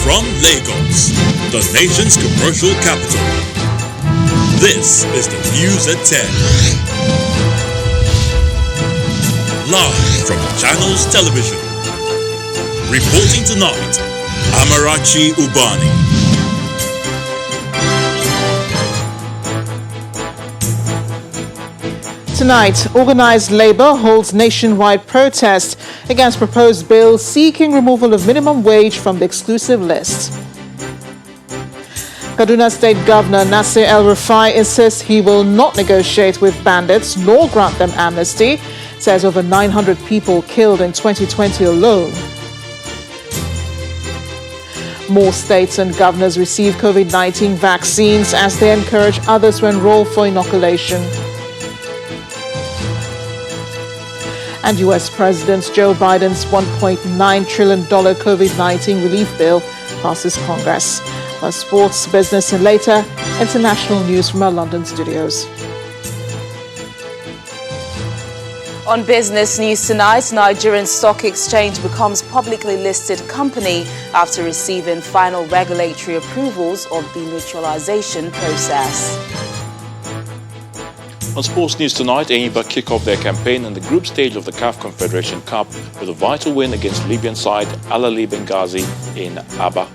From Lagos, the nation's commercial capital, this is the News at 10. Live from Channels Television. Reporting tonight, Amarachi Ubani. Tonight, organized labor holds nationwide protest against proposed bill seeking removal of minimum wage from the exclusive list. Kaduna State Governor Nasir El-Rufai insists he will not negotiate with bandits nor grant them amnesty, says over 900 people killed in 2020 alone. More states and governors receive COVID-19 vaccines as they encourage others to enroll for inoculation. And U.S. President Joe Biden's $1.9 trillion COVID-19 relief bill passes Congress. For sports, business, and later, international news from our London studios. On business news tonight, Nigerian Stock Exchange becomes publicly listed company after receiving final regulatory approvals of the mutualization process. On sports news tonight, Enyimba kick off their campaign in the group stage of the CAF Confederation Cup with a vital win against Libyan side Al Ahly Benghazi in Aba.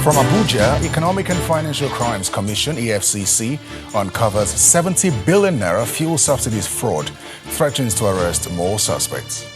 From Abuja, Economic and Financial Crimes Commission, EFCC, uncovers 70 billion naira fuel subsidies fraud, threatens to arrest more suspects.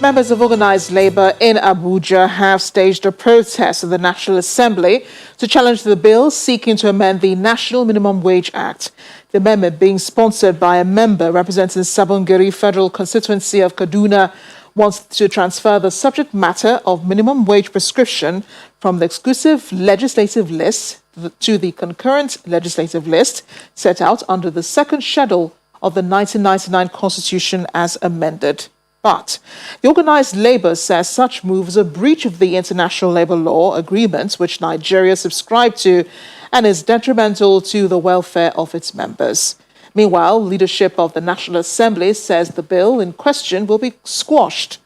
Members of organized labor in Abuja have staged a protest at the National Assembly to challenge the bill seeking to amend the National Minimum Wage Act. The amendment, being sponsored by a member representing Sabongeri Federal Constituency of Kaduna, wants to transfer the subject matter of minimum wage prescription from the exclusive legislative list to the concurrent legislative list set out under the second schedule of the 1999 Constitution as amended. But the organized labor says such move is a breach of the international labor law agreements which Nigeria subscribed to and is detrimental to the welfare of its members. Meanwhile, leadership of the National Assembly says the bill in question will be quashed.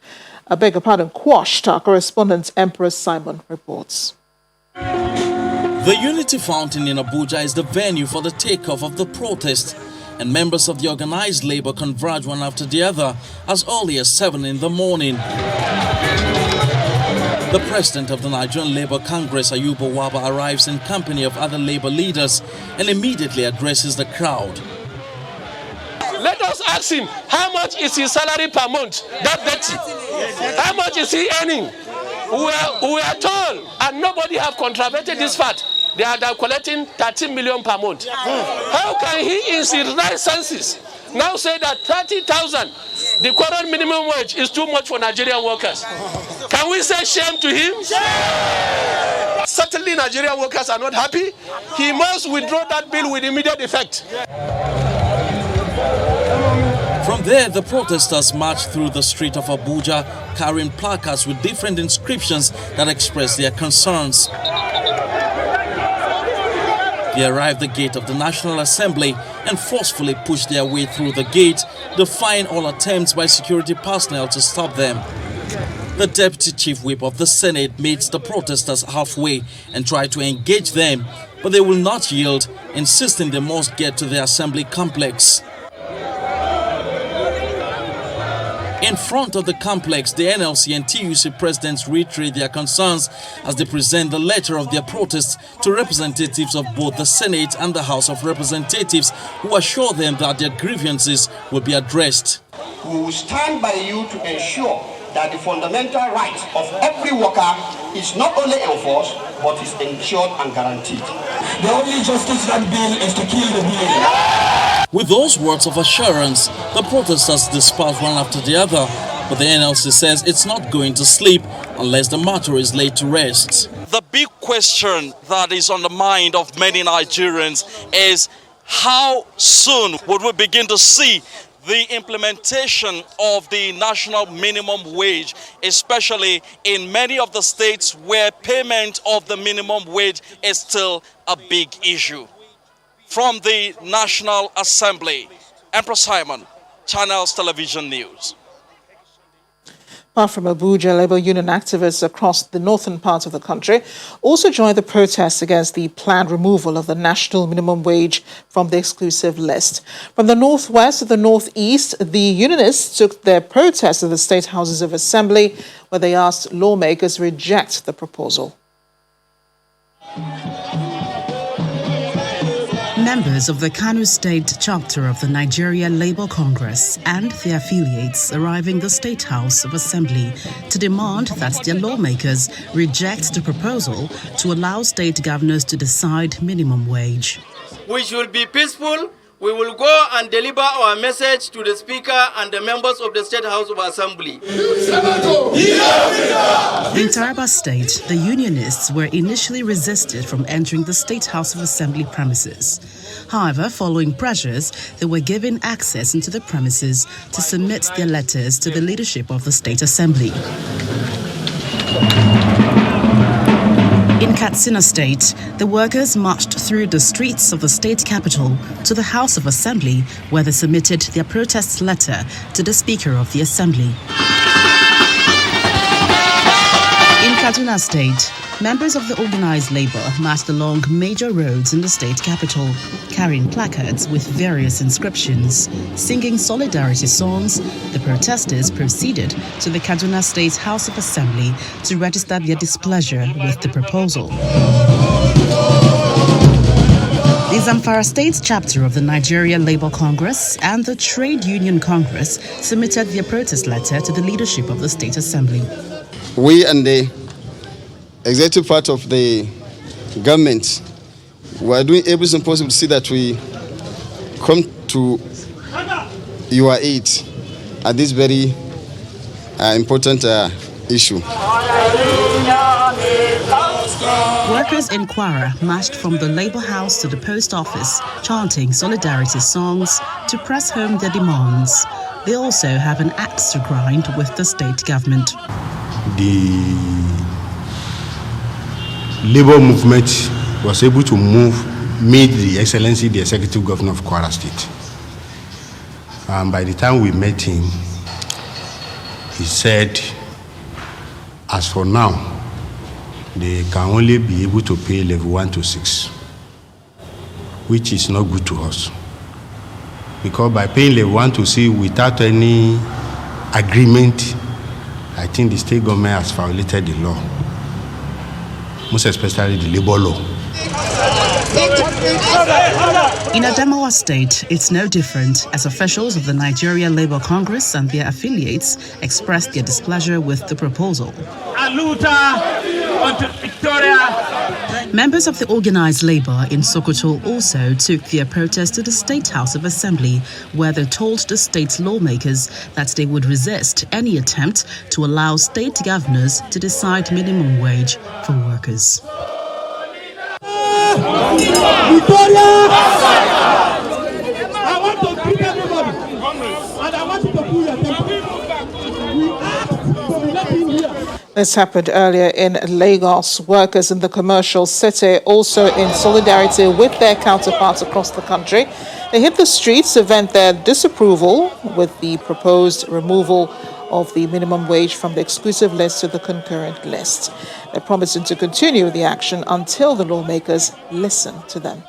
Our correspondent Emperor Simon reports. The Unity Fountain in Abuja is the venue for the takeoff of the protest, and members of the organized labor converge one after the other as early as 7 in the morning. The president of the Nigerian Labour Congress, Ayuba Waba, arrives in company of other labor leaders and immediately addresses the crowd. Let us ask him, how much is his salary per month? That Betty. How much is he earning? We are told, and nobody have controverted this fact, they are collecting 13 million per month. How can he, in his right senses, now say that 30,000, the current minimum wage, is too much for Nigerian workers? Can we say shame to him? Shame! Certainly Nigerian workers are not happy. He must withdraw that bill with immediate effect. From there, the protesters marched through the street of Abuja, carrying placards with different inscriptions that express their concerns. They arrived at the gate of the National Assembly and forcefully pushed their way through the gate, defying all attempts by security personnel to stop them. The Deputy Chief Whip of the Senate meets the protesters halfway and tried to engage them, but they will not yield, insisting they must get to the assembly complex. In front of the complex, the NLC and TUC presidents reiterate their concerns as they present the letter of their protests to representatives of both the Senate and the House of Representatives, who assure them that their grievances will be addressed. We will stand by you to ensure that the fundamental right of every worker is not only enforced, but is ensured and guaranteed. The only justice that bill is to kill the bill. With those words of assurance, the protesters disperse one after the other, but the NLC says it's not going to sleep unless the matter is laid to rest. The big question that is on the mind of many Nigerians is how soon would we begin to see the implementation of the national minimum wage, especially in many of the states where payment of the minimum wage is still a big issue. From the National Assembly, Emperor Simon, Channels Television News. Apart from Abuja, Labour Union activists across the northern part of the country also joined the protests against the planned removal of the national minimum wage from the exclusive list. From the northwest to the northeast, the unionists took their protests to the State Houses of Assembly, where they asked lawmakers to reject the proposal. Members of the Kano State chapter of the Nigeria Labour Congress and their affiliates arriving the State House of Assembly to demand that their lawmakers reject the proposal to allow state governors to decide minimum wage. We should be peaceful. We will go and deliver our message to the Speaker and the members of the State House of Assembly. In Taraba State, the unionists were initially resisted from entering the State House of Assembly premises. However, following pressures, they were given access into the premises to submit their letters to the leadership of the State Assembly. In Katsina State, the workers marched through the streets of the state capital to the House of Assembly, where they submitted their protest letter to the Speaker of the Assembly. In Kaduna State, members of the organized labor marched along major roads in the state capital, carrying placards with various inscriptions. Singing solidarity songs, the protesters proceeded to the Kaduna State House of Assembly to register their displeasure with the proposal. The Zamfara State chapter of the Nigeria Labour Congress and the Trade Union Congress submitted their protest letter to the leadership of the State Assembly. We and the executive part of the government, we are doing everything possible to see that we come to your aid at this very important issue. Workers in Kwara marched from the Labour House to the post office, chanting solidarity songs to press home their demands. They also have an axe to grind with the state government. The Labour movement was able to meet the Excellency, the Executive Governor of Kwara State. By the time we met him, he said, as for now, they can only be able to pay level 1 to 6, which is not good to us. Because by paying level 1 to 6 without any agreement, I think the state government has violated the law, most especially the labor law. In Adamawa State, it's no different, as officials of the Nigeria Labour Congress and their affiliates expressed their displeasure with the proposal. Members of the organized labor in Sokoto also took their protest to the State House of Assembly, where they told the state lawmakers that they would resist any attempt to allow state governors to decide minimum wage for workers. Victoria! I want to greet everybody, and I want you to pull your temper. We asked to be let in here. This happened earlier in Lagos. Workers in the commercial city, also in solidarity with their counterparts across the country, they hit the streets to vent their disapproval with the proposed removal of the minimum wage from the exclusive list to the concurrent list. They're promising to continue the action until the lawmakers listen to them.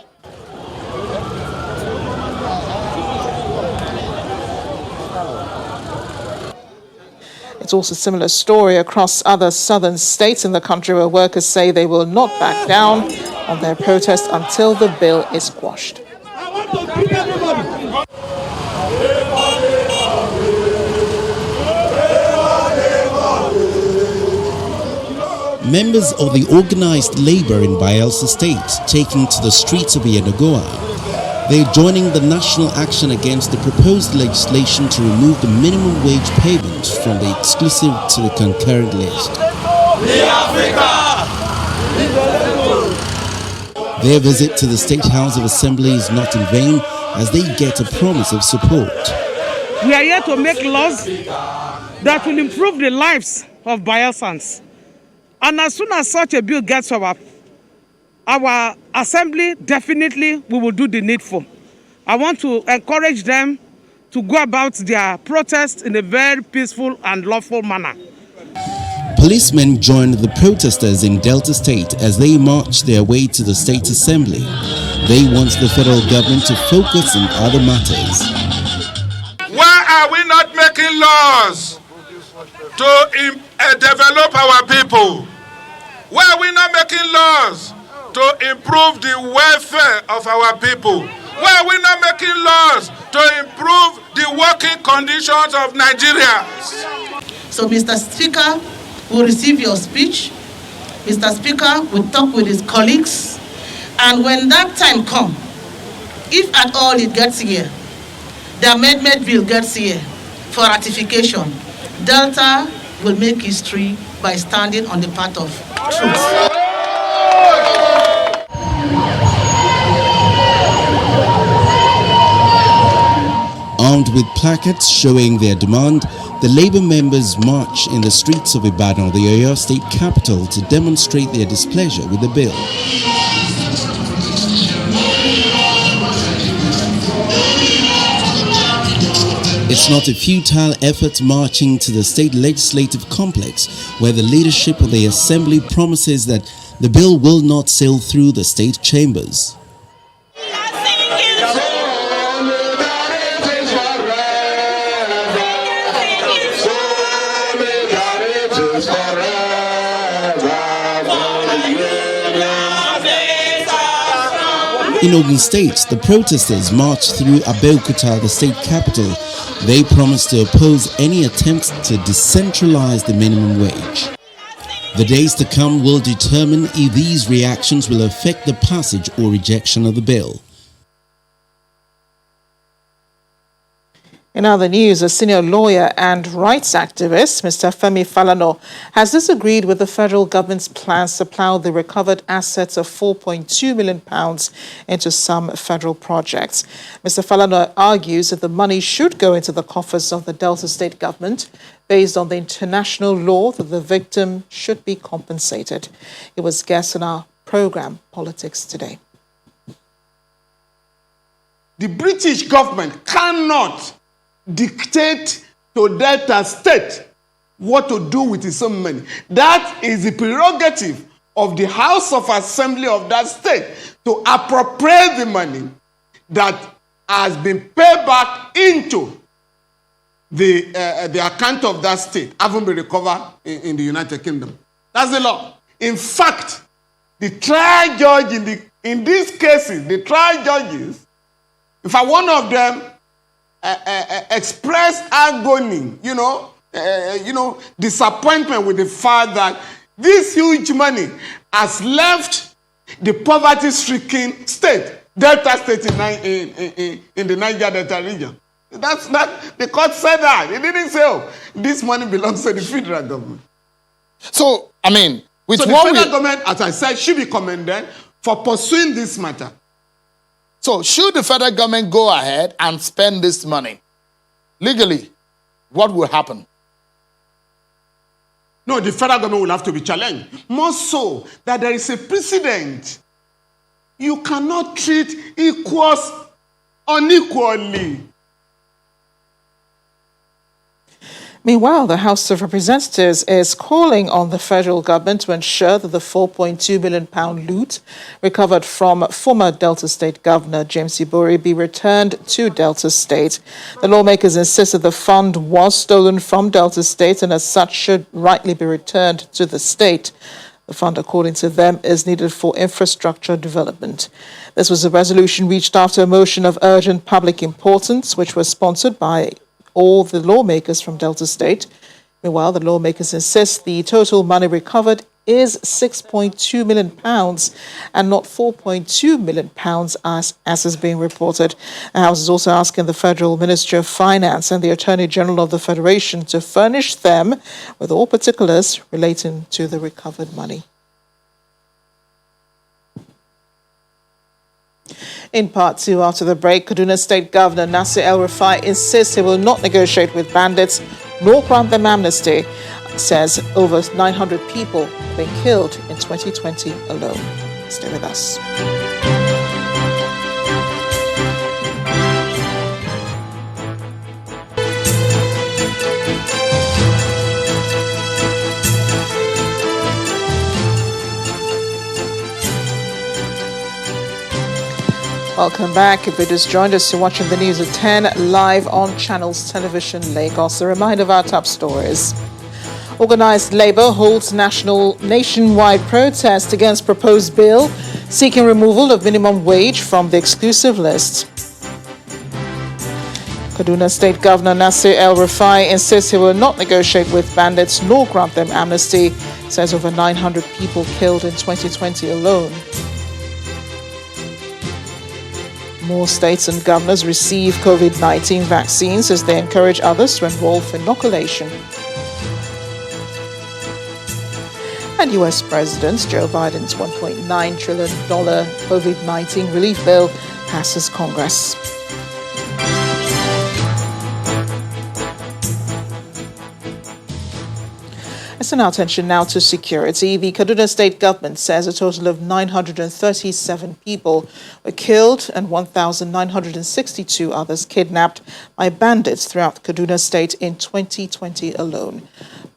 It's also a similar story across other southern states in the country, where workers say they will not back down on their protest until the bill is quashed. I want to greet everybody. Members of the organized labor in Bayelsa State taking to the streets of Yenagoa. They're joining the national action against the proposed legislation to remove the minimum wage payment from the exclusive to the concurrent list. Their visit to the State House of Assembly is not in vain, as they get a promise of support. We are here to make laws that will improve the lives of Bayelsans. And as soon as such a bill gets our assembly, definitely we will do the needful. I want to encourage them to go about their protest in a very peaceful and lawful manner. Policemen joined the protesters in Delta State as they marched their way to the State Assembly. They want the federal government to focus on other matters. Why are we not making laws to develop our people? Why are we not making laws to improve the welfare of our people? Why are we not making laws to improve the working conditions of Nigerians? So, Mr. Speaker, we'll receive your speech. Mr. Speaker will talk with his colleagues. And when that time comes, if at all it gets here, the amendment bill gets here for ratification, Delta will make history by standing on the path of truth. Armed with placards showing their demand, the Labour members march in the streets of Ibadan, the Oyo State capital, to demonstrate their displeasure with the bill. It's not a futile effort marching to the state legislative complex, where the leadership of the assembly promises that the bill will not sail through the state chambers. In Ogun State, the protesters marched through Abeokuta, the state capital. They promised to oppose any attempts to decentralize the minimum wage. The days to come will determine if these reactions will affect the passage or rejection of the bill. In other news, a senior lawyer and rights activist, Mr. Femi Falana, has disagreed with the federal government's plans to plough the recovered assets of £4.2 million into some federal projects. Mr. Falana argues that the money should go into the coffers of the Delta State government based on the international law that the victim should be compensated. He was guest on our program, Politics Today. The British government cannot dictate to Delta State what to do with its own money. That is the prerogative of the House of Assembly of that state to appropriate the money that has been paid back into the account of that state, haven't been recovered in the United Kingdom. That's the law. In fact, the trial judge in these cases, the trial judges, in fact, one of them express agony, disappointment with the fact that this huge money has left the poverty-stricken state, Delta State in the Niger Delta region. The court said that. It didn't say, oh, this money belongs to the federal government. So, I mean, the federal government, as I said, should be commended for pursuing this matter. So, should the federal government go ahead and spend this money legally, what will happen? No, the federal government will have to be challenged. More so that there is a precedent. You cannot treat equals unequally. Meanwhile, the House of Representatives is calling on the federal government to ensure that the £4.2 million loot recovered from former Delta State Governor James Ibori be returned to Delta State. The lawmakers insist that the fund was stolen from Delta State and as such should rightly be returned to the state. The fund, according to them, is needed for infrastructure development. This was a resolution reached after a motion of urgent public importance, which was sponsored by all the lawmakers from Delta State. Meanwhile, the lawmakers insist the total money recovered is £6.2 million and not £4.2 million as is being reported. The House is also asking the Federal Ministry of Finance and the Attorney General of the Federation to furnish them with all particulars relating to the recovered money. In part two, after the break, Kaduna State Governor Nasir El-Rufai insists he will not negotiate with bandits nor grant them amnesty. Says over 900 people have been killed in 2020 alone. Stay with us. Welcome back. If you just joined us, you're watching the news at 10 live on Channels Television Lagos. A reminder of our top stories. Organized Labour holds nationwide protest against proposed bill seeking removal of minimum wage from the exclusive list. Kaduna State Governor Nasir El-Rufai insists he will not negotiate with bandits nor grant them amnesty. Says over 900 people killed in 2020 alone. More states and governors receive COVID-19 vaccines as they encourage others to enroll for inoculation. And US President Joe Biden's $1.9 trillion COVID-19 relief bill passes Congress. Let's turn our attention now to security. The Kaduna State government says a total of 937 people were killed and 1,962 others kidnapped by bandits throughout Kaduna State in 2020 alone.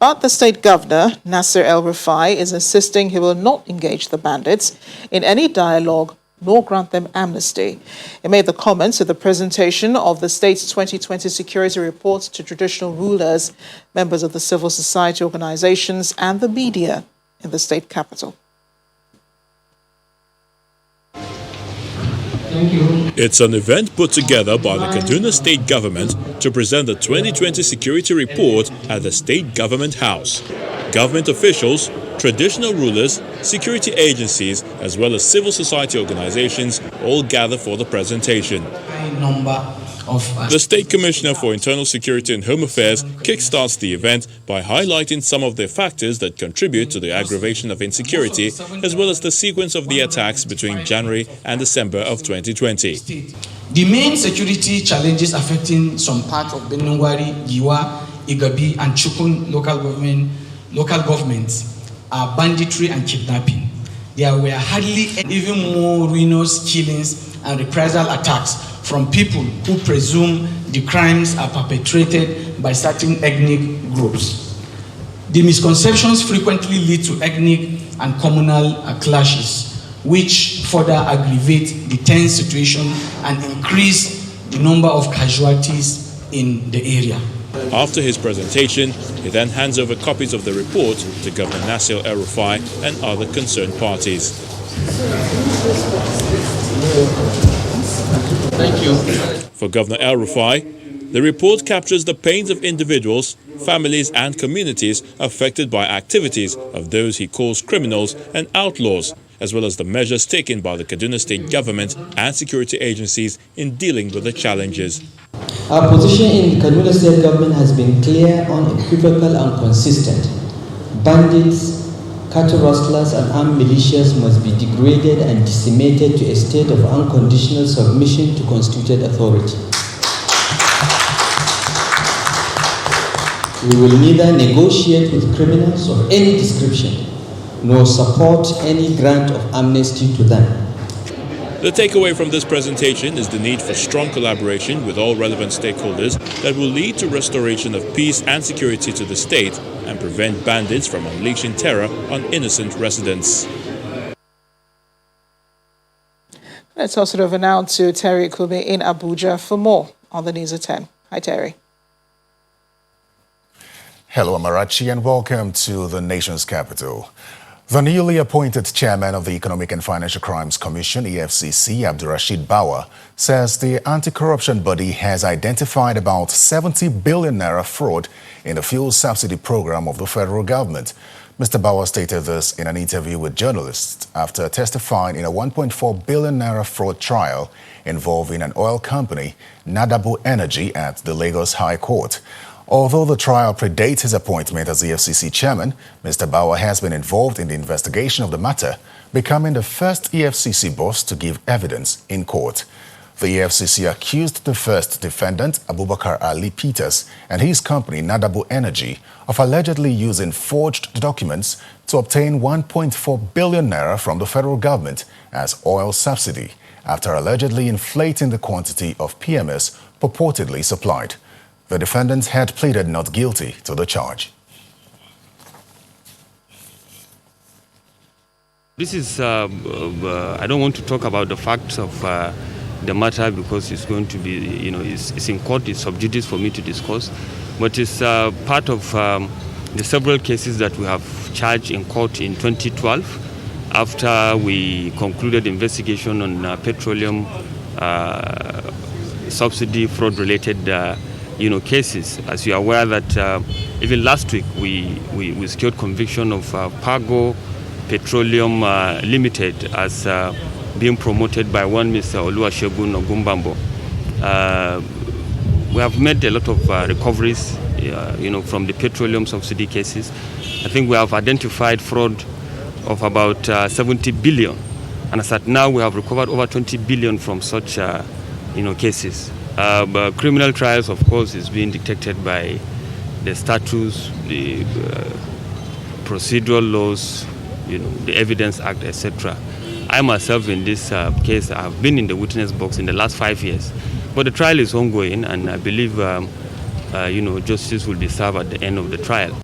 But the state governor, Nasir El-Rufai, is insisting he will not engage the bandits in any dialogue nor grant them amnesty. He made the comments at the presentation of the state's 2020 security report to traditional rulers, members of the civil society organizations, and the media in the state capital. Thank you. It's an event put together by the Kaduna State Government to present the 2020 security report at the State Government House. Government officials, traditional rulers, security agencies, as well as civil society organizations all gather for the presentation. The State Commissioner for Internal Security and Home Affairs kickstarts the event by highlighting some of the factors that contribute to the aggravation of insecurity, as well as the sequence of the attacks between January and December of 2020. The main security challenges affecting some parts of Benungwari, Giwa, Igabi, and Chukun local governments are banditry and kidnapping. There were hardly and even more ruinous killings and reprisal attacks from people who presume the crimes are perpetrated by certain ethnic groups. The misconceptions frequently lead to ethnic and communal clashes, which further aggravate the tense situation and increase the number of casualties in the area. After his presentation, he then hands over copies of the report to Governor Nasir El-Rufai and other concerned parties. Thank you. For Governor El-Rufai, the report captures the pains of individuals, families and communities affected by activities of those he calls criminals and outlaws, as well as the measures taken by the Kaduna State government and security agencies in dealing with the challenges. Our position in the Kaduna State government has been clear, unequivocal and consistent. Bandits, cattle rustlers and armed militias must be degraded and decimated to a state of unconditional submission to constituted authority. We will neither negotiate with criminals of any description, nor support any grant of amnesty to them. The takeaway from this presentation is the need for strong collaboration with all relevant stakeholders that will lead to restoration of peace and security to the state and prevent bandits from unleashing terror on innocent residents. Let's also over now to Terry Kumi in Abuja for more on the News at 10. Hi, Terry. Hello, Amarachi, and welcome to the nation's capital. The newly appointed chairman of the Economic and Financial Crimes Commission, EFCC, Abdurrashid Bawa, says the anti-corruption body has identified about 70 billion naira fraud in the fuel subsidy program of the federal government. Mr. Bawa stated this in an interview with journalists after testifying in a 1.4 billion naira fraud trial involving an oil company, Nadabu Energy, at the Lagos High Court. Although the trial predates his appointment as the EFCC chairman, Mr. Bauer has been involved in the investigation of the matter, becoming the first EFCC boss to give evidence in court. The EFCC accused the first defendant, Abubakar Ali Peters, and his company, Nadabo Energy, of allegedly using forged documents to obtain 1.4 billion naira from the federal government as oil subsidy, after allegedly inflating the quantity of PMS purportedly supplied. The defendants had pleaded not guilty to the charge. This is, I don't want to talk about the facts of the matter because it's going to be, it's in court, it's sub judice for me to discuss. But it's part of the several cases that we have charged in court in 2012 after we concluded investigation on petroleum subsidy fraud-related cases. As you are aware that even last week we secured conviction of Pago Petroleum Limited as being promoted by one Mr. Oluwasegun Ogunbambo. We have made a lot of recoveries, from the petroleum subsidy cases. I think we have identified fraud of about 70 billion, and as at now we have recovered over 20 billion from such, cases. But criminal trials, of course, is being dictated by the statutes, the procedural laws, the Evidence Act, etc. I myself in this case, I have been in the witness box in the last 5 years. But the trial is ongoing, and I believe, justice will be served at the end of the trial.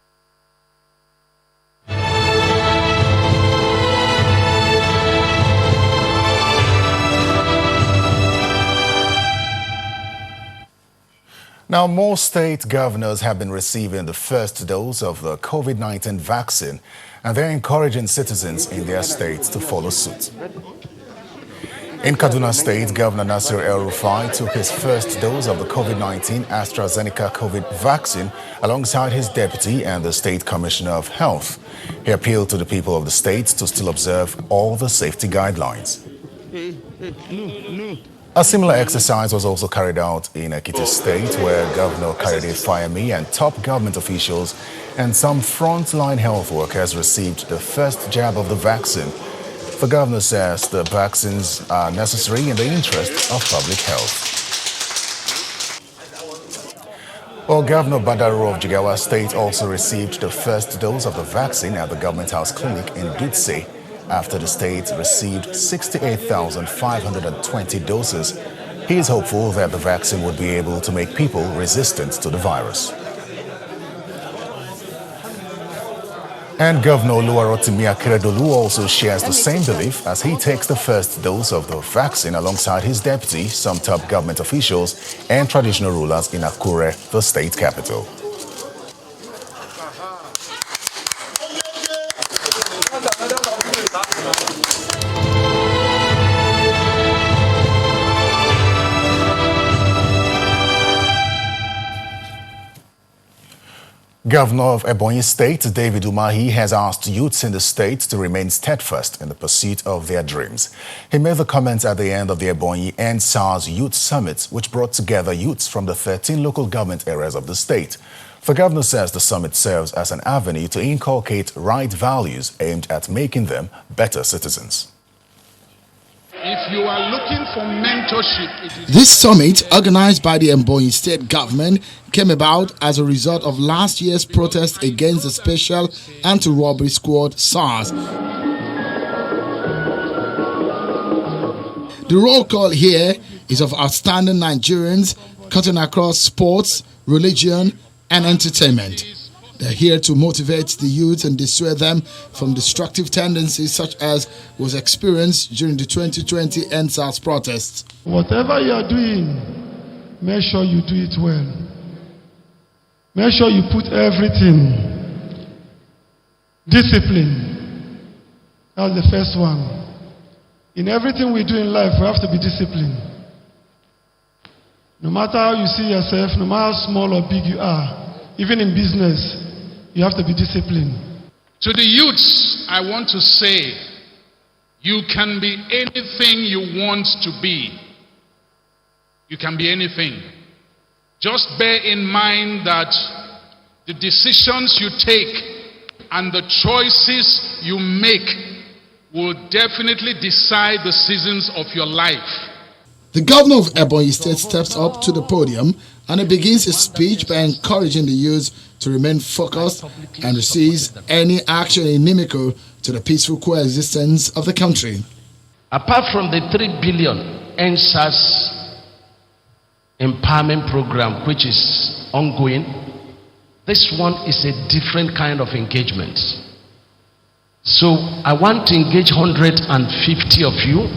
Now, more state governors have been receiving the first dose of the COVID-19 vaccine, and they're encouraging citizens in their states to follow suit. In Kaduna State, Governor Nasir El-Rufai took his first dose of the COVID-19 AstraZeneca COVID vaccine alongside his deputy and the State Commissioner of Health. He appealed to the people of the state to still observe all the safety guidelines. A similar exercise was also carried out in Ekiti State, where Governor Kayode Fayemi and top government officials and some frontline health workers received the first jab of the vaccine. The governor says the vaccines are necessary in the interest of public health. Well, Governor Badaru of Jigawa State also received the first dose of the vaccine at the Government House Clinic in Dutse, after the state received 68,520 doses. He is hopeful that the vaccine would be able to make people resistant to the virus. And Governor Oluwarotimi Akeredolu also shares the same belief as he takes the first dose of the vaccine alongside his deputy, some top government officials, and traditional rulers in Akure, the state capital. Governor of Ebonyi State, David Umahi, has asked youths in the state to remain steadfast in the pursuit of their dreams. He made the comments at the end of the Ebonyi and SARS Youth Summit, which brought together youths from the 13 local government areas of the state. The governor says the summit serves as an avenue to inculcate right values aimed at making them better citizens. If you are looking for mentorship... This summit, organized by the Ebonyi state government, came about as a result of last year's protest against the Special Anti-Robbery Squad, SARS. The roll call here is of outstanding Nigerians cutting across sports, religion, and entertainment. They're here to motivate the youth and dissuade them from destructive tendencies such as was experienced during the 2020 NSAS protests. Whatever you are doing, make sure you do it well. Make sure you put everything. Discipline. That's the first one. In everything we do in life, we have to be disciplined. No matter how you see yourself, no matter how small or big you are, even in business, you have to be disciplined. To the youths, I want to say, you can be anything you want to be. You can be anything. Just bear in mind that the decisions you take and the choices you make will definitely decide the seasons of your life. The governor of Ebonyi State steps up to the podium and he begins his speech by encouraging the youth to remain focused and resist any action inimical to the peaceful coexistence of the country. Apart from the 3 billion NSAS empowerment program which is ongoing, this one is a different kind of engagement. So I want to engage 150 of you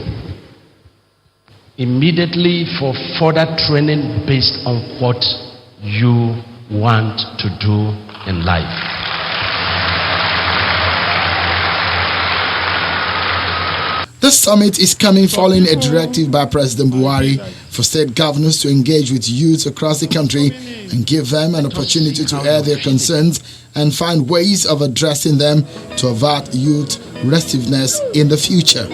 immediately for further training based on what you want to do in life. The summit is coming following a directive by President Buhari for state governors to engage with youths across the country and give them an opportunity to air their concerns and find ways of addressing them to avert youth restiveness in the future.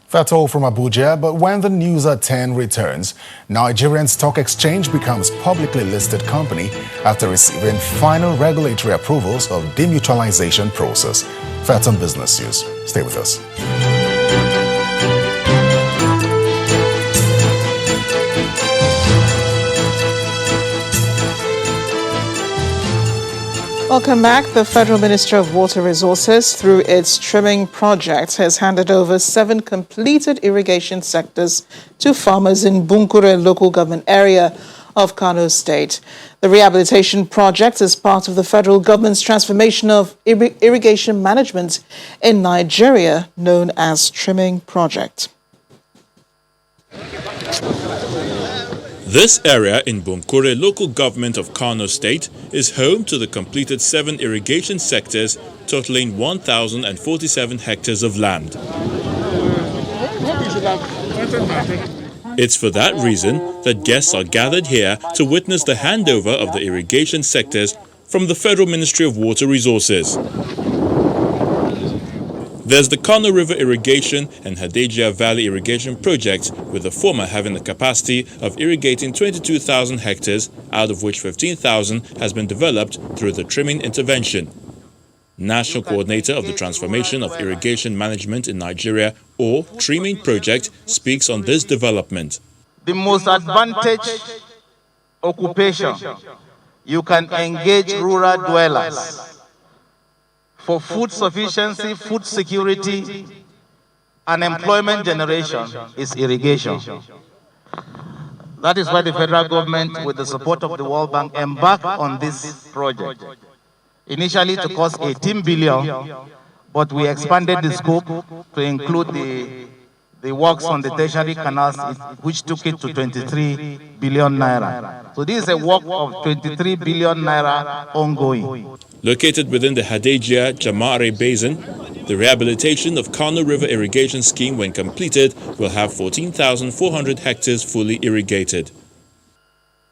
That's all from Abuja, but when the news at 10 returns, Nigerian Stock Exchange becomes publicly listed company after receiving final regulatory approvals of demutualization process. That's on Business News. Stay with us. Welcome back. The Federal Ministry of Water Resources, through its trimming project, has handed over 7 completed irrigation sectors to farmers in Bunkure local government area of Kano State. The rehabilitation project is part of the federal government's transformation of irrigation management in Nigeria, known as Trimming Project. This area in Bunkure local government of Kano State is home to the completed 7 irrigation sectors totaling 1,047 hectares of land. It's for that reason that guests are gathered here to witness the handover of the irrigation sectors from the Federal Ministry of Water Resources. There's the Kano River Irrigation and Hadejia Valley Irrigation Project, with the former having the capacity of irrigating 22,000 hectares, out of which 15,000 has been developed through the trimming intervention. National Coordinator of the Transformation of Irrigation Management in Nigeria, or Trimming Project, speaks on this development. The most advantaged occupation, you can engage rural dwellers for food sufficiency, food security, and employment generation is irrigation. That is why the federal government, with the support of the World Bank, embarked on this project. Initially to cost 18 billion, but we expanded the scope to include the works on the tertiary canals, which took it to 23 billion naira. So this is a work of 23 billion naira ongoing. Located within the Hadejia Jamare Basin, the rehabilitation of Kano River Irrigation Scheme, when completed, will have 14,400 hectares fully irrigated.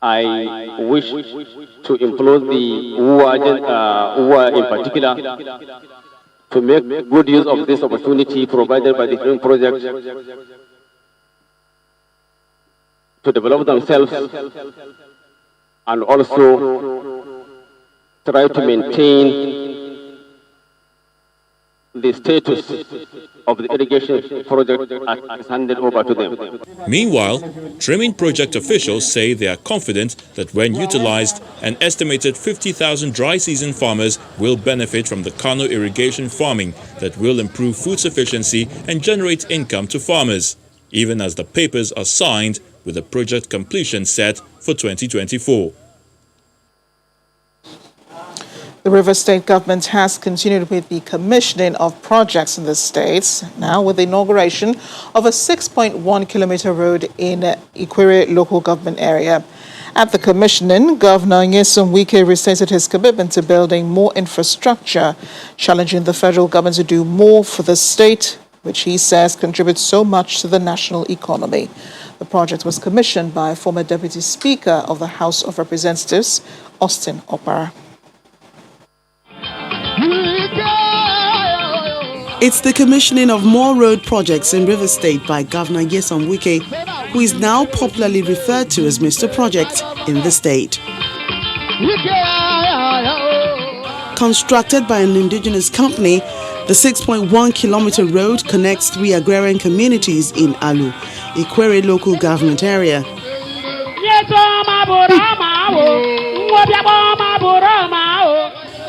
I wish to implore the UWA in particular to make good use of this opportunity provided by the Trimming Project to develop themselves and also try to maintain the status of the irrigation project as handed over to them. Meanwhile, Trimming Project officials say they are confident that when utilized, an estimated 50,000 dry season farmers will benefit from the Kano irrigation farming that will improve food sufficiency and generate income to farmers, even as the papers are signed with the project completion set for 2024. The River State government has continued with the commissioning of projects in the states, now with the inauguration of a 6.1-kilometer road in Ikwere local government area. At the commissioning, Governor Nyesom Wike restated his commitment to building more infrastructure, challenging the federal government to do more for the state, which he says contributes so much to the national economy. The project was commissioned by former Deputy Speaker of the House of Representatives, Austin Opara. It's the commissioning of more road projects in River State by Governor Nyesom Wike who is now popularly referred to as Mr. Project in the state. Constructed by an indigenous company, the 6.1-kilometer road connects 3 agrarian communities in Alu, Ikwere local government area.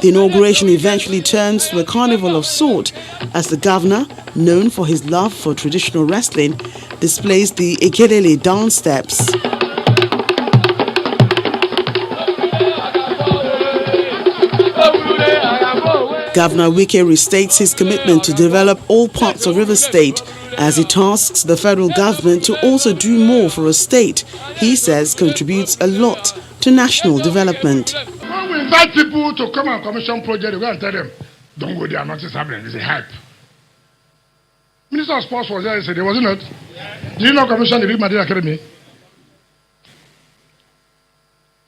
The inauguration eventually turns to a carnival of sort as the governor, known for his love for traditional wrestling, displays the Ekelele dance steps. Governor Wike restates his commitment to develop all parts of Rivers State as he tasks the federal government to also do more for a state he says contributes a lot to national development. When we invite people to come and commission projects, we go and tell them, don't go there, nothing's happening, it's a hype. Minister of Sports was there yesterday, was he not? Did you not commission the Big Madrid Academy?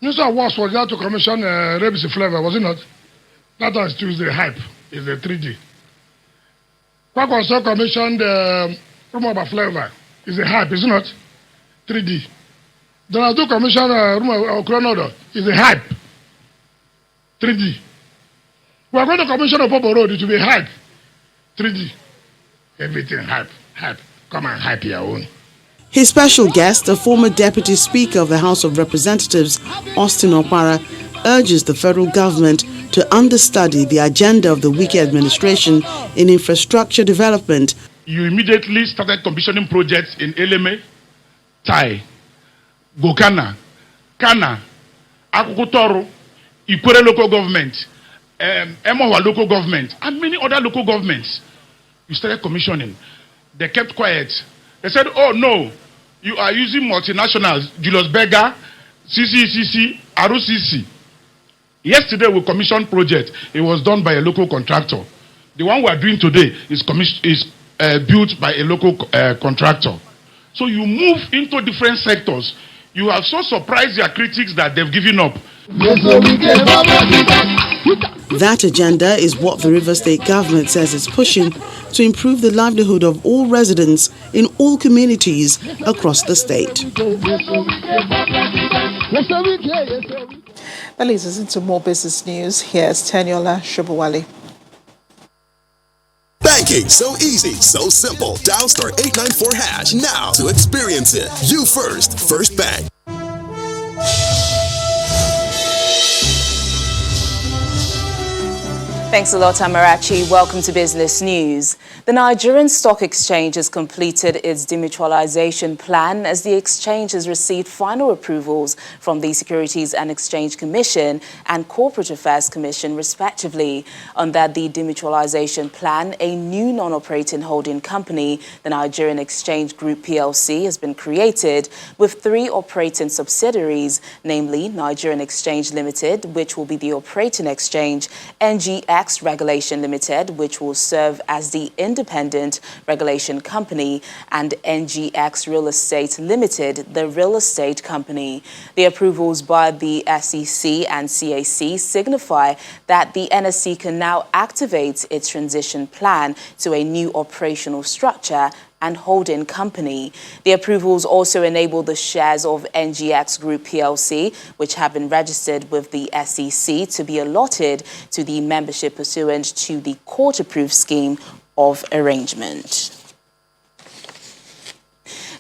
Minister of Works was there to commission Rebisi Flavor, was he not? That was Tuesday hype, is a 3D. Quack also commissioned Rumor Flavor, is a hype, is it not? 3D. Donald Duke commissioned Rumor Chronodo, is a hype. 3D. We are going to commission a Popo Road, it will be hype. 3D. Everything hype, hype. Come and hype your own. His special guest, the former Deputy Speaker of the House of Representatives, Austin Opara, urges the federal government to understudy the agenda of the Wike administration in infrastructure development. You immediately started commissioning projects in Eleme, Tai, Gokana, Kana, Akukutoro, Ikwere local government, Emohwa local government, and many other local governments. You started commissioning. They kept quiet. They said, oh no, you are using multinationals, Julius Berger, CCCC, ROCC. Yesterday we commissioned project. It was done by a local contractor. The one we are doing today is built by a local contractor. So you move into different sectors. You have so surprised your critics that they've given up. That agenda is what the Rivers State government says is pushing to improve the livelihood of all residents in all communities across the state. That leads us into more business news. Here's Teniola Shobowale. Banking so easy, so simple. Dial *894# now to experience it. You first, First Bank. Thanks a lot, Amarachi. Welcome to Business News. The Nigerian Stock Exchange has completed its demutualization plan as the exchange has received final approvals from the Securities and Exchange Commission and Corporate Affairs Commission, respectively. Under the demutualization plan, a new non-operating holding company, the Nigerian Exchange Group PLC, has been created with 3 operating subsidiaries, namely Nigerian Exchange Limited, which will be the operating exchange, NGX Regulation Limited, which will serve as the independent regulation company, and NGX Real Estate Limited, the real estate company. The approvals by the SEC and CAC signify that the NSC can now activate its transition plan to a new operational structure and holding company. The approvals also enable the shares of NGX Group PLC, which have been registered with the SEC, to be allotted to the membership pursuant to the court-approved scheme of arrangement.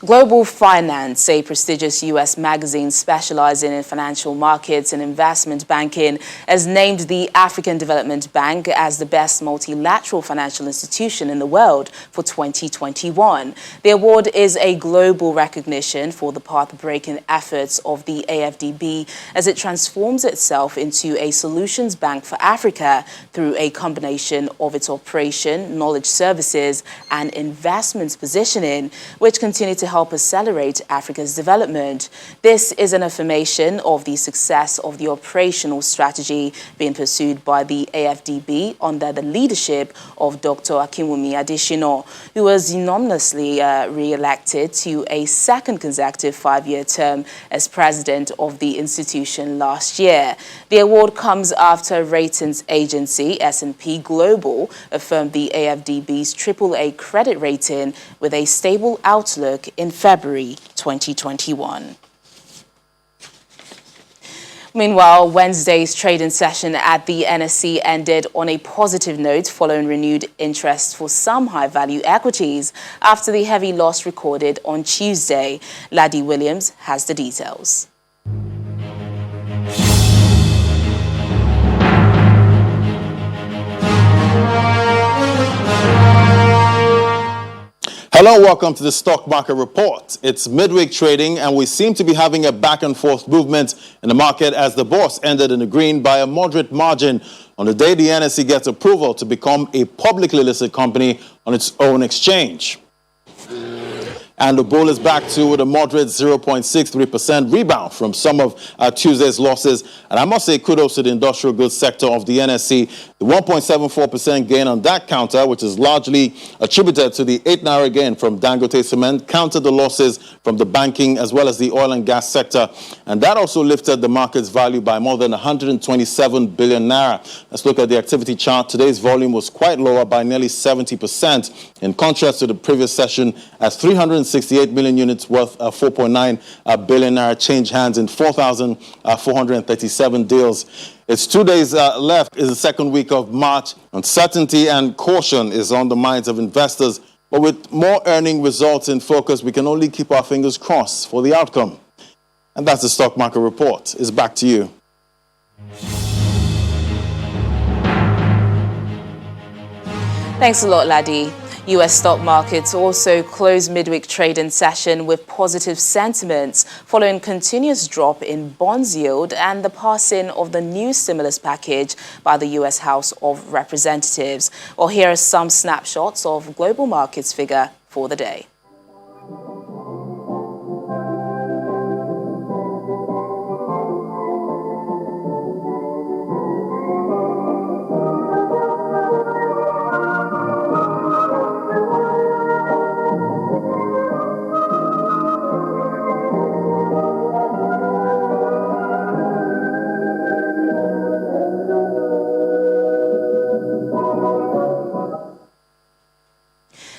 Global Finance, a prestigious U.S. magazine specializing in financial markets and investment banking, has named the African Development Bank as the best multilateral financial institution in the world for 2021. The award is a global recognition for the path-breaking efforts of the AFDB as it transforms itself into a solutions bank for Africa through a combination of its operation, knowledge services, and investments positioning, which continue to help accelerate Africa's development. This is an affirmation of the success of the operational strategy being pursued by the AFDB under the leadership of Dr. Akinwumi Adesina, who was unanimously re-elected to a second consecutive 5-year term as president of the institution last year. The award comes after ratings agency S&P Global affirmed the AFDB's AAA credit rating with a stable outlook in in February 2021. Meanwhile, Wednesday's trading session at the NSE ended on a positive note following renewed interest for some high-value equities after the heavy loss recorded on Tuesday. Laddie Williams has the details. Hello, welcome to the Stock Market Report. It's midweek trading and we seem to be having a back and forth movement in the market as the bourse ended in the green by a moderate margin on the day the NSE gets approval to become a publicly listed company on its own exchange. And the bull is back to with a moderate 0.63% rebound from some of Tuesday's losses. And I must say kudos to the industrial goods sector of the NSE. The 1.74% gain on that counter, which is largely attributed to the 8 naira gain from Dangote Cement, countered the losses from the banking as well as the oil and gas sector. And that also lifted the market's value by more than 127 billion naira. Let's look at the activity chart. Today's volume was quite lower by nearly 70%, in contrast to the previous session, as 368 million units worth 4.9 billion naira change hands in 4,437 deals. It's 2 days left is the second week of March. Uncertainty and caution is on the minds of investors. But with more earning results in focus, we can only keep our fingers crossed for the outcome. And that's the Stock Market Report. It's back to you. Thanks a lot, Laddie. U.S. stock markets also closed midweek trading session with positive sentiments following continuous drop in bonds yield and the passing of the new stimulus package by the U.S. House of Representatives. Well, here are some snapshots of global markets figure for the day.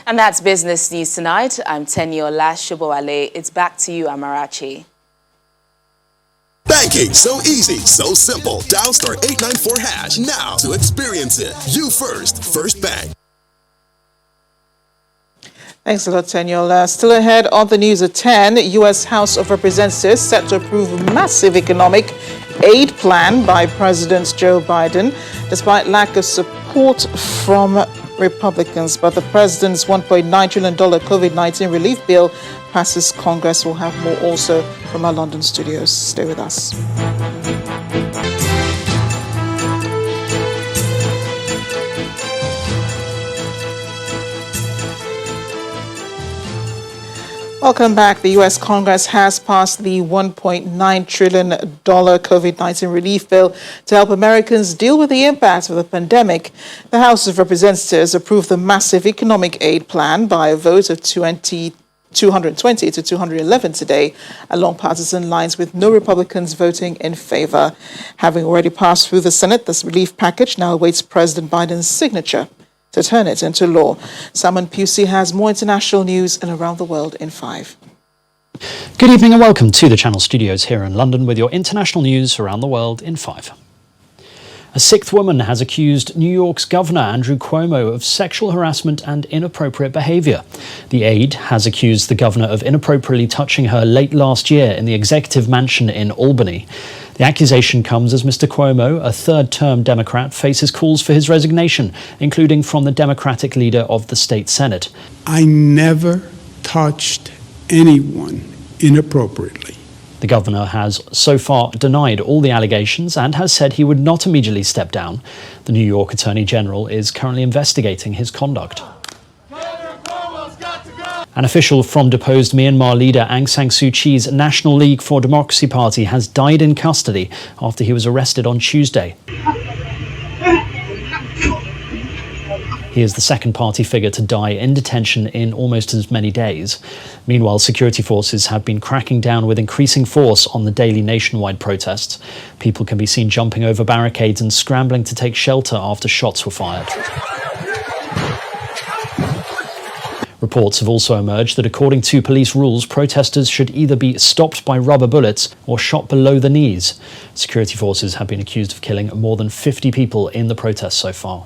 And that's Business News Tonight. I'm Teniola Shobowale. It's back to you, Amarachi. Banking so easy, so simple. Dial *894# now to experience it. You first, First Bank. Thanks a lot, Teniola. Still ahead on the news at 10, U.S. House of Representatives set to approve a massive economic aid plan by President Joe Biden, despite lack of support from Republicans. But the president's $1.9 trillion COVID-19 relief bill passes Congress. We'll have more also from our London studios. Stay with us. Welcome back. The U.S. Congress has passed the $1.9 trillion COVID-19 relief bill to help Americans deal with the impact of the pandemic. The House of Representatives approved the massive economic aid plan by a vote of 220 to 211 today, along partisan lines, with no Republicans voting in favor. Having already passed through the Senate, this relief package now awaits President Biden's signature to turn it into law. Simon Pusey has more international news and around the world in 5. Good evening and welcome to the Channel Studios here in London with your international news around the world in 5. A sixth woman has accused New York's Governor Andrew Cuomo of sexual harassment and inappropriate behaviour. The aide has accused the governor of inappropriately touching her late last year in the executive mansion in Albany. The accusation comes as Mr. Cuomo, a third-term Democrat, faces calls for his resignation, including from the Democratic leader of the state Senate. I never touched anyone inappropriately. The governor has so far denied all the allegations and has said he would not immediately step down. The New York Attorney General is currently investigating his conduct. An official from deposed Myanmar leader Aung San Suu Kyi's National League for Democracy Party has died in custody after he was arrested on Tuesday. He is the second party figure to die in detention in almost as many days. Meanwhile, security forces have been cracking down with increasing force on the daily nationwide protests. People can be seen jumping over barricades and scrambling to take shelter after shots were fired. Reports have also emerged that according to police rules, protesters should either be stopped by rubber bullets or shot below the knees. Security forces have been accused of killing more than 50 people in the protests so far.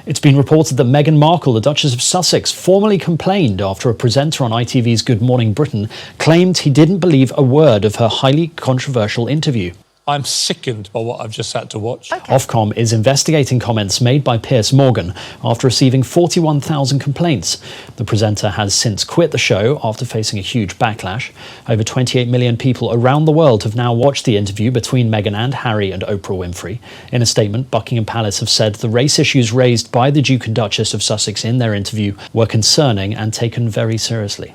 It's been reported that Meghan Markle, the Duchess of Sussex, formally complained after a presenter on ITV's Good Morning Britain claimed he didn't believe a word of her highly controversial interview. I'm sickened by what I've just had to watch. Ofcom is investigating comments made by Piers Morgan after receiving 41,000 complaints. The presenter has since quit the show after facing a huge backlash. Over 28 million people around the world have now watched the interview between Meghan and Harry and Oprah Winfrey. In a statement, Buckingham Palace have said the race issues raised by the Duke and Duchess of Sussex in their interview were concerning and taken very seriously.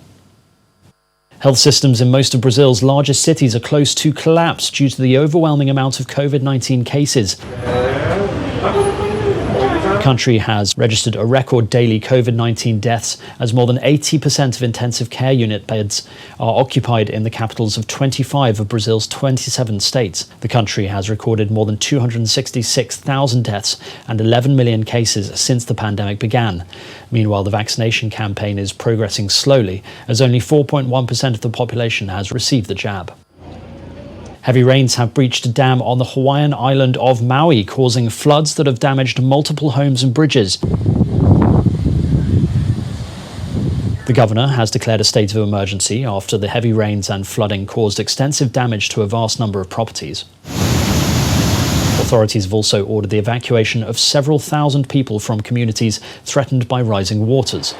Health systems in most of Brazil's largest cities are close to collapse due to the overwhelming amount of COVID-19 cases. The country has registered a record daily COVID-19 deaths as more than 80% of intensive care unit beds are occupied in the capitals of 25 of Brazil's 27 states. The country has recorded more than 266,000 deaths and 11 million cases since the pandemic began. Meanwhile, the vaccination campaign is progressing slowly, as only 4.1% of the population has received the jab. Heavy rains have breached a dam on the Hawaiian island of Maui, causing floods that have damaged multiple homes and bridges. The governor has declared a state of emergency after the heavy rains and flooding caused extensive damage to a vast number of properties. Authorities have also ordered the evacuation of several thousand people from communities threatened by rising waters.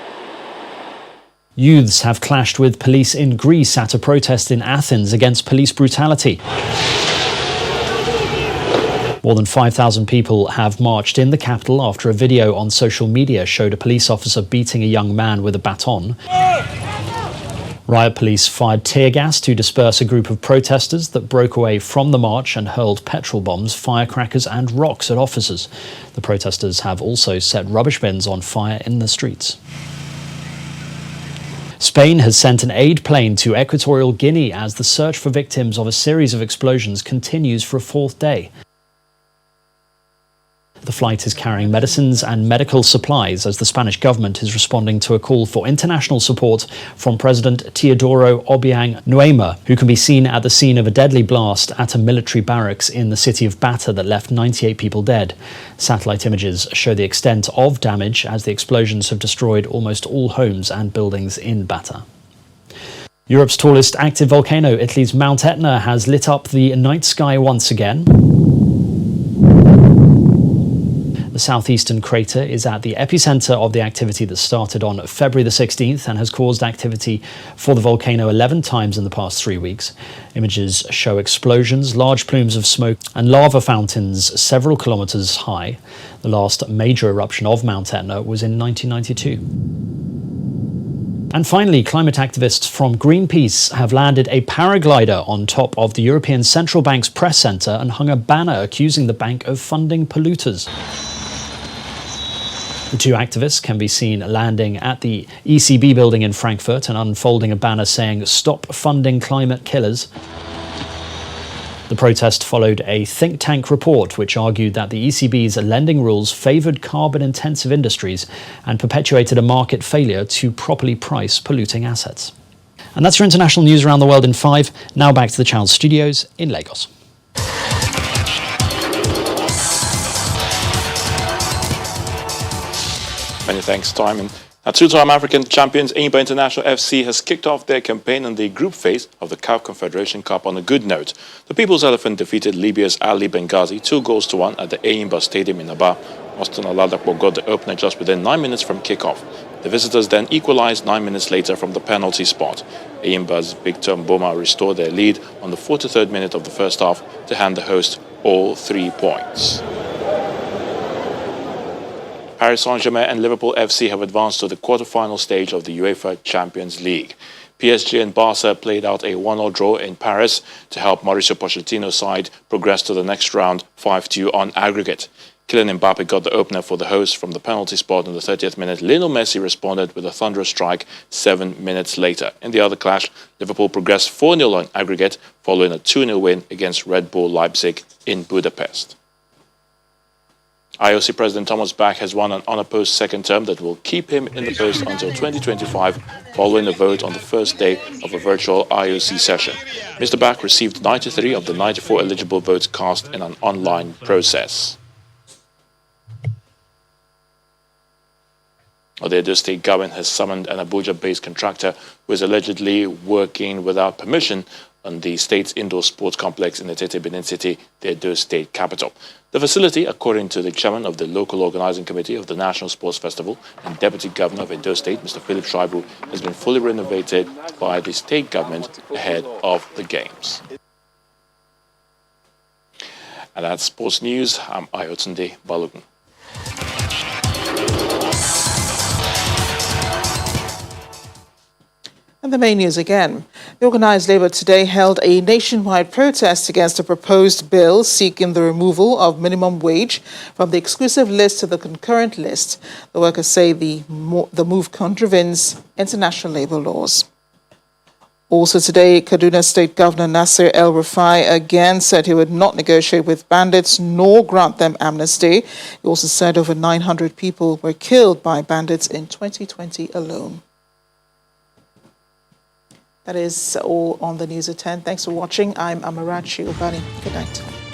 Youths have clashed with police in Greece at a protest in Athens against police brutality. More than 5,000 people have marched in the capital after a video on social media showed a police officer beating a young man with a baton. Riot police fired tear gas to disperse a group of protesters that broke away from the march and hurled petrol bombs, firecrackers and rocks at officers. The protesters have also set rubbish bins on fire in the streets. Spain has sent an aid plane to Equatorial Guinea as the search for victims of a series of explosions continues for a fourth day. The flight is carrying medicines and medical supplies as the Spanish government is responding to a call for international support from President Teodoro Obiang Nguema, who can be seen at the scene of a deadly blast at a military barracks in the city of Bata that left 98 people dead. Satellite images show the extent of damage as the explosions have destroyed almost all homes and buildings in Bata. Europe's tallest active volcano, Italy's Mount Etna, has lit up the night sky once again. The southeastern crater is at the epicenter of the activity that started on February the 16th and has caused activity for the volcano 11 times in the past 3 weeks. Images show explosions, large plumes of smoke and lava fountains several kilometers high. The last major eruption of Mount Etna was in 1992. And finally, climate activists from Greenpeace have landed a paraglider on top of the European Central Bank's press centre and hung a banner accusing the bank of funding polluters. The two activists can be seen landing at the ECB building in Frankfurt and unfolding a banner saying, "Stop funding climate killers." The protest followed a think tank report which argued that the ECB's lending rules favoured carbon-intensive industries and perpetuated a market failure to properly price polluting assets. And that's your international news around the world in 5. Now back to the Channel studios in Lagos. Many thanks, Simon. Now, two-time African champions Enyimba International FC has kicked off their campaign in the group phase of the CAF Confederation Cup on a good note. The People's Elephant defeated Libya's Ali Benghazi 2-1 at the Enyimba Stadium in Aba. Austin Oladapo got the opener just within 9 minutes from kick-off. The visitors then equalized 9 minutes later from the penalty spot. Enyimba's Victor Mboma restored their lead on the 43rd minute of the first half to hand the host all 3 points. Paris Saint-Germain and Liverpool FC have advanced to the quarter-final stage of the UEFA Champions League. PSG and Barca played out a 1-1 draw in Paris to help Mauricio Pochettino's side progress to the next round 5-2 on aggregate. Kylian Mbappe got the opener for the hosts from the penalty spot in the 30th minute. Lionel Messi responded with a thunderous strike 7 minutes later. In the other clash, Liverpool progressed 4-0 on aggregate following a 2-0 win against Red Bull Leipzig in Budapest. IOC President Thomas Bach has won an unopposed second term that will keep him in the post until 2025, following a vote on the first day of a virtual IOC session. Mr. Bach received 93 of the 94 eligible votes cast in an online process. The Edo State government has summoned an Abuja-based contractor who is allegedly working without permission on the state's indoor sports complex in the Tete Benin City, the Edo State capital. The facility, according to the chairman of the local organizing committee of the National Sports Festival and Deputy Governor of Edo State, Mr. Philip Shaibu, has been fully renovated by the state government ahead of the games. And that's sports news. I'm Ayotunde Balogun. And the main news again. The organised labour today held a nationwide protest against a proposed bill seeking the removal of minimum wage from the exclusive list to the concurrent list. The workers say the move contravenes international labour laws. Also today, Kaduna State Governor Nasir El-Rufai again said he would not negotiate with bandits nor grant them amnesty. He also said over 900 people were killed by bandits in 2020 alone. That is all on the news at 10. Thanks for watching. I'm Amarachi Ubani. Good night.